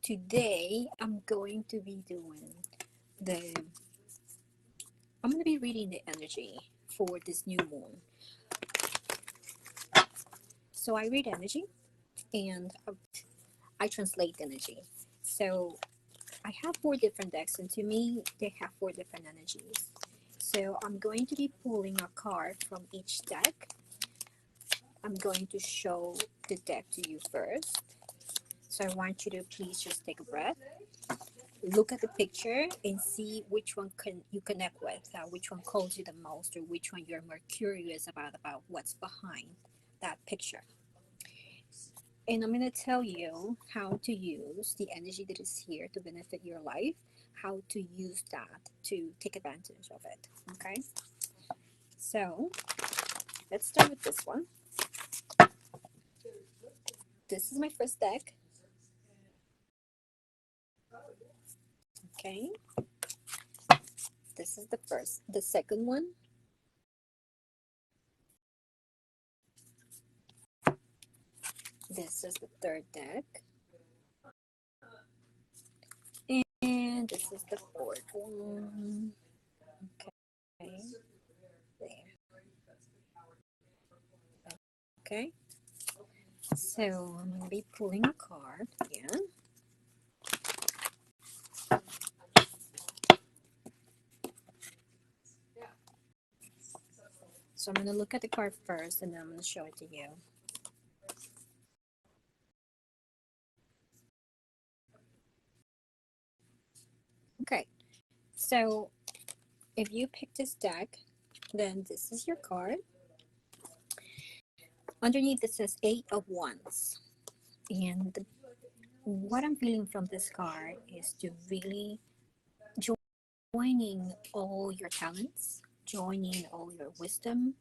today I'm going to be the I'm going to be reading the energy for this new moon. So I read energy and I translate energy. So I have four different decks, and to me they have four different energies. So I'm going to be pulling a card from each deck. I'm going to show the deck to you first. So I want you to please just take a breath, look at the picture, and see which one can you connect with, which one calls you the most, or which one you're more curious about what's behind that picture. And I'm going to tell you how to use the energy that is here to benefit your life, how to use that to take advantage of it. Okay, so let's start with this one. This is my first deck. Okay, this is the second one. This is the third deck. And this is the fourth one. Okay, there. Okay, so I'm going to be pulling a card again. So I'm going to look at the card first, and then I'm going to show it to you. Okay, so if you pick this deck, then this is your card. Underneath it says Eight of Wands. And what I'm feeling from this card is to really joining all your talents, joining all your wisdom.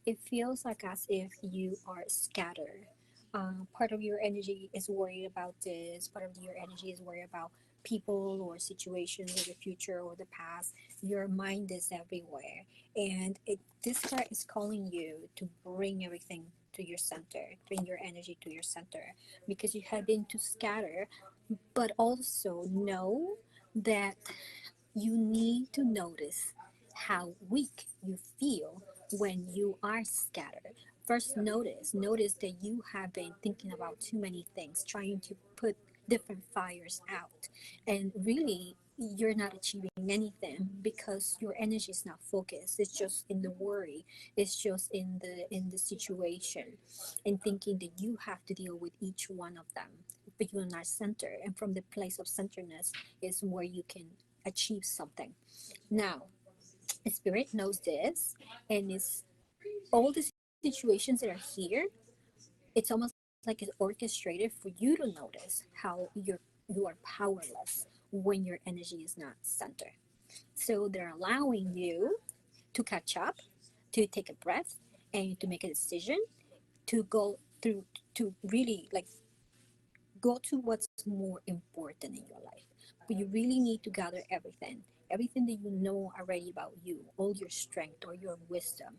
It feels like as if you are scattered. Part of your energy is worried about this, part of your energy is worried about people or situations or the future or the past. Your mind is everywhere. And this card is calling you to bring everything to your center, bring your energy to your center, because you have been too scattered, but also know that you need to notice how weak you feel when you are scattered. First, notice that you have been thinking about too many things, trying to put different fires out, and really you're not achieving anything because your energy is not focused. It's just in the worry, it's just in the situation, and thinking that you have to deal with each one of them, but you're not centered, and from the place of centeredness is where you can achieve something. Now, Spirit knows this, and it's all the situations that are here. It's almost like it's orchestrated for you to notice how you are powerless when your energy is not centered. So they're allowing you to catch up, to take a breath, and to make a decision, to go through, to really like go to what's more important in your life. But you really need to gather everything that you know already about you, all your strength or your wisdom,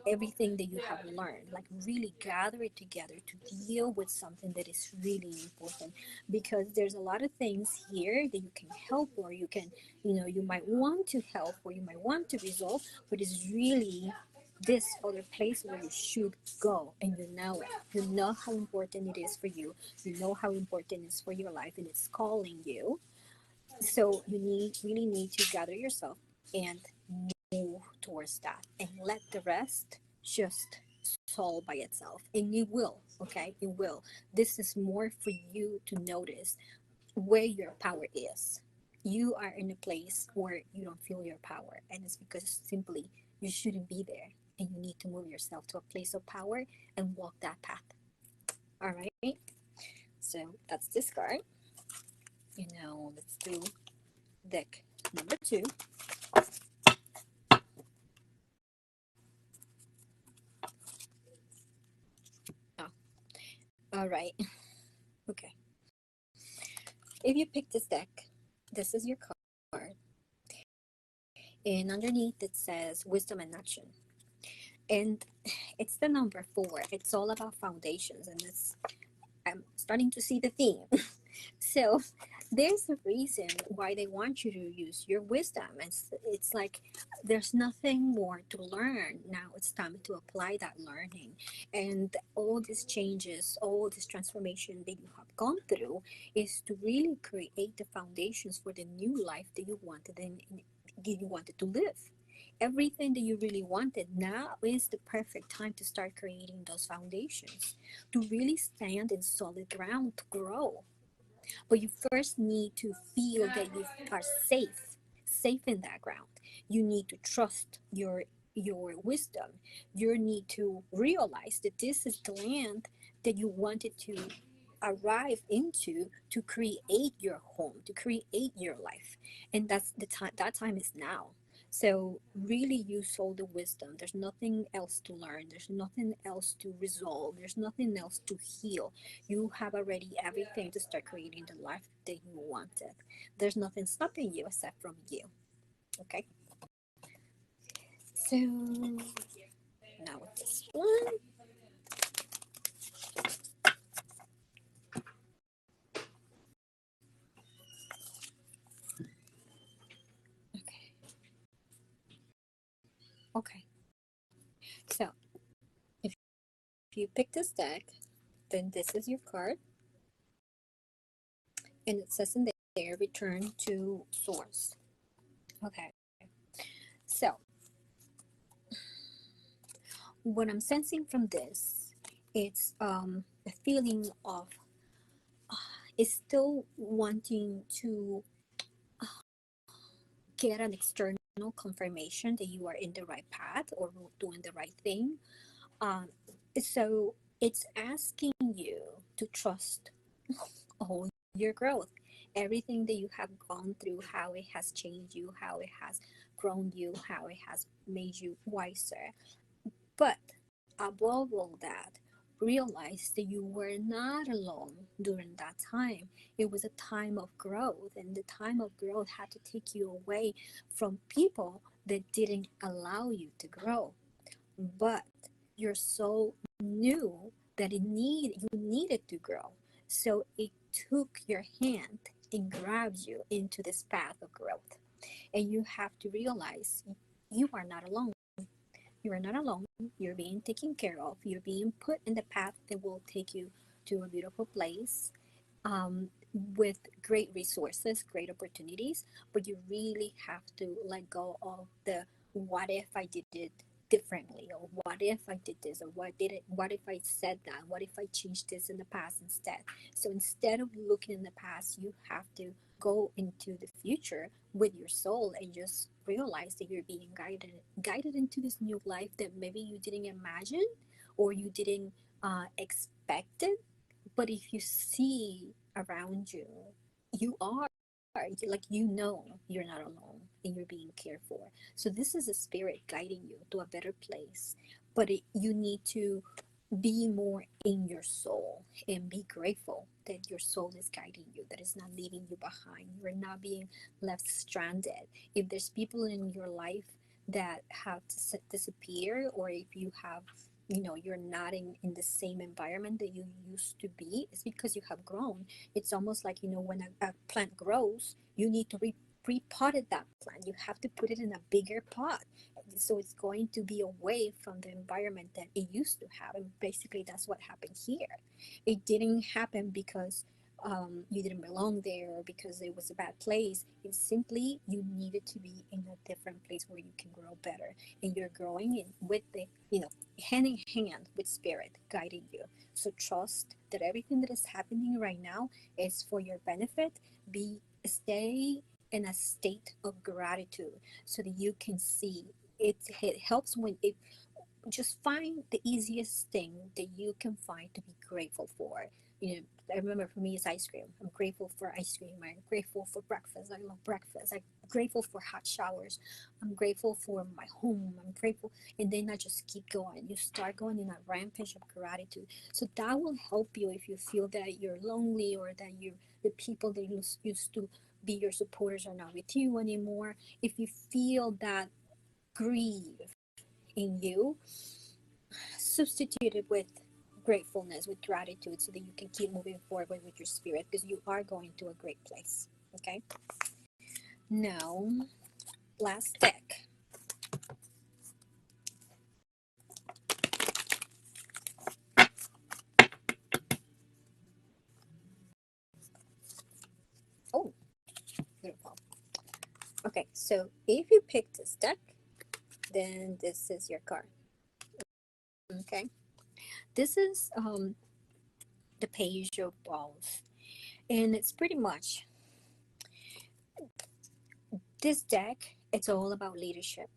everything that you have learned. Like really gather it together to deal with something that is really important. Because there's a lot of things here that you can help, or you can, you might want to help, or you might want to resolve, but it's really this other place where you should go, and you know it. You know how important it is for you. You know how important it is for your life, and it's calling you. So you really need to gather yourself and move towards that, and let the rest just solve by itself. And it will, okay? It will. This is more for you to notice where your power is. You are in a place where you don't feel your power, and it's because simply you shouldn't be there, and you need to move yourself to a place of power and walk that path. All right, so that's this card. Let's do deck number 2. Oh, all right. Okay, if you pick this deck, this is your card, and underneath it says wisdom and action. And it's the number 4. It's all about foundations, and I'm starting to see the theme. So there's a reason why they want you to use your wisdom. It's like there's nothing more to learn. Now it's time to apply that learning. And all these changes, all this transformation that you have gone through is to really create the foundations for the new life that you wanted and you wanted to live. Everything that you really wanted, now is the perfect time to start creating those foundations, to really stand in solid ground to grow. But you first need to feel that you are safe in that ground. You need to trust your wisdom. You need to realize that this is the land that you wanted to arrive into to create your home, to create your life. And that's the time, that time is now. So really use all the wisdom. There's nothing else to learn. There's nothing else to resolve. There's nothing else to heal. You have already everything to start creating the life that you wanted. There's nothing stopping you except from you. Okay. So now with this one. Okay. Okay. So if you pick this deck, then this is your card, and it says in there, return to source. Okay. So what I'm sensing from this, it's a feeling of is still wanting to get an external confirmation that you are in the right path or doing the right thing. Um, so it's asking you to trust all your growth, everything that you have gone through, how it has changed you, how it has grown you, how it has made you wiser. But above all that, realize that you were not alone during that time. It was a time of growth, and the time of growth had to take you away from people that didn't allow you to grow. But your soul knew that you needed to grow. So it took your hand and grabbed you into this path of growth. And you have to realize you are not alone. You are not alone. You're being taken care of. You're being put in the path that will take you to a beautiful place, um, with great resources, great opportunities. But you really have to let go of the what if I did it differently, or what if I did this, or what if I said that, what if I changed this in the past instead. So instead of looking in the past, you have to go into the future with your soul and just realize that you're being guided into this new life that maybe you didn't imagine or you didn't expect it. But if you see around you, you are like, you know, you're not alone and you're being cared for. So this is a spirit guiding you to a better place. But you need to be more in your soul and be grateful that your soul is guiding you, that it's not leaving you behind. You're not being left stranded. If there's people in your life that have disappeared, or if you have, you're not in the same environment that you used to be, it's because you have grown. It's almost like, when a plant grows, you need to repotted that plant. You have to put it in a bigger pot, so it's going to be away from the environment that it used to have. And basically that's what happened here. It didn't happen because you didn't belong there or because it was a bad place. It's simply you needed to be in a different place where you can grow better, and you're growing in with the, hand in hand with spirit guiding you. So trust that everything that is happening right now is for your benefit. Stay in a state of gratitude so that you can see it. It helps when it just find the easiest thing that you can find to be grateful for. I remember for me it's ice cream. I'm grateful for ice cream. I'm grateful for breakfast. I love breakfast. I'm grateful for hot showers. I'm grateful for my home. I'm grateful. And then I just keep going. You start going in a rampage of gratitude. So that will help you if you feel that you're lonely, or that the people that used to be your supporters are not with you anymore. If you feel that grief in you, substitute it with gratefulness, with gratitude, so that you can keep moving forward with your spirit, because you are going to a great place. Okay. Now, last deck. Oh, beautiful. Okay, so if you pick this deck, then this is your card. Okay, this is the Page of Balls, and it's pretty much this deck. It's all about leadership.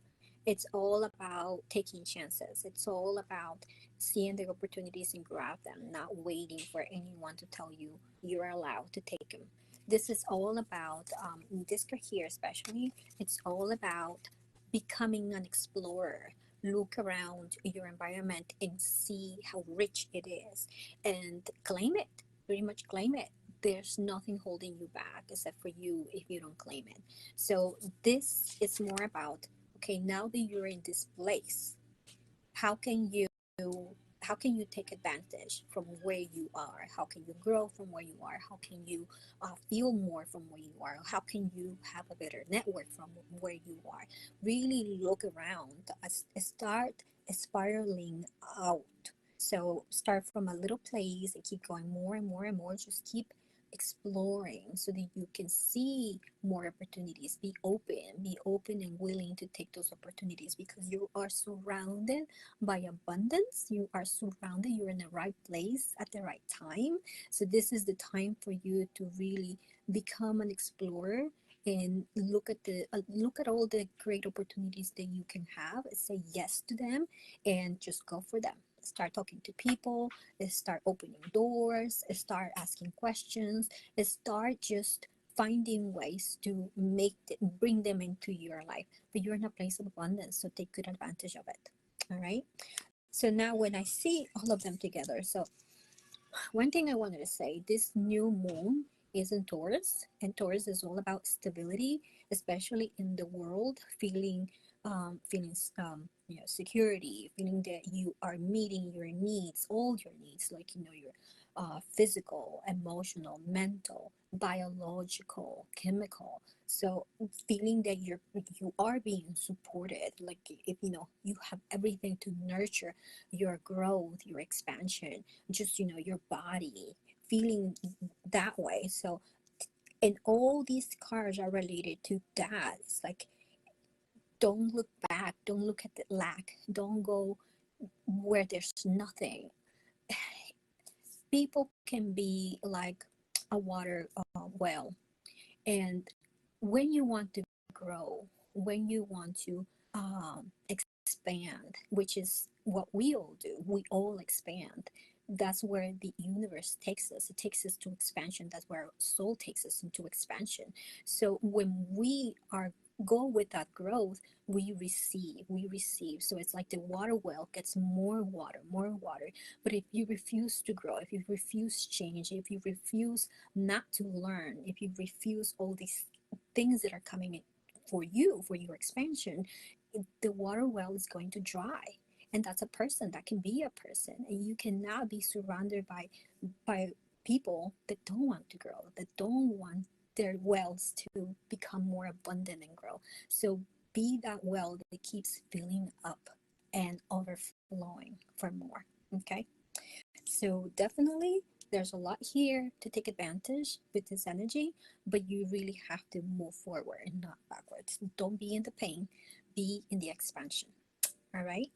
It's all about taking chances. It's all about seeing the opportunities and grab them, not waiting for anyone to tell you you're allowed to take them. This is all about, in this card here especially, it's all about becoming an explorer. Look around your environment and see how rich it is and claim it. Pretty much claim it. There's nothing holding you back except for you if you don't claim it. So, this is more about, okay, now that you're in this place, how can you take advantage from where you are? How can you grow from where you are? How can you feel more from where you are? How can you have a better network from where you are? Really look around. Start spiraling out. So start from a little place and keep going more and more and more. Just keep exploring so that you can see more opportunities. Be open and willing to take those opportunities, because you are surrounded by abundance. You are surrounded, you're in the right place at the right time. So this is the time for you to really become an explorer and look at all the great opportunities that you can have. Say yes to them and just go for them. Start talking to people, start opening doors, start asking questions, start just finding ways to bring them into your life. But you're in a place of abundance, so take good advantage of it. All right. So now when I see all of them together, so one thing I wanted to say, this new moon is in Taurus, and Taurus is all about stability, especially in the world, security, feeling that you are meeting your needs, all your needs, like your physical, emotional, mental, biological, chemical. So feeling that you are being supported, like if you have everything to nurture your growth, your expansion, just your body feeling that way. So, and all these cards are related to that. It's like, don't look back, don't look at the lack, don't go where there's nothing. People can be like a water well, and when you want to grow, when you want to expand, which is what we all do, we all expand. That's where the universe takes us. It takes us to expansion. That's where our soul takes us into expansion. So when we are go with that growth, we receive. So it's like the water well gets more water, more water. But if you refuse to grow, if you refuse change, if you refuse not to learn, if you refuse all these things that are coming in for you, for your expansion, the water well is going to dry. And that's a person, that can be a person. And you cannot be surrounded by people that don't want to grow, that don't want their wells to become more abundant and grow. So be that well that keeps filling up and overflowing for more. Okay. So definitely there's a lot here to take advantage with this energy, but you really have to move forward and not backwards. Don't be in the pain, be in the expansion. All right.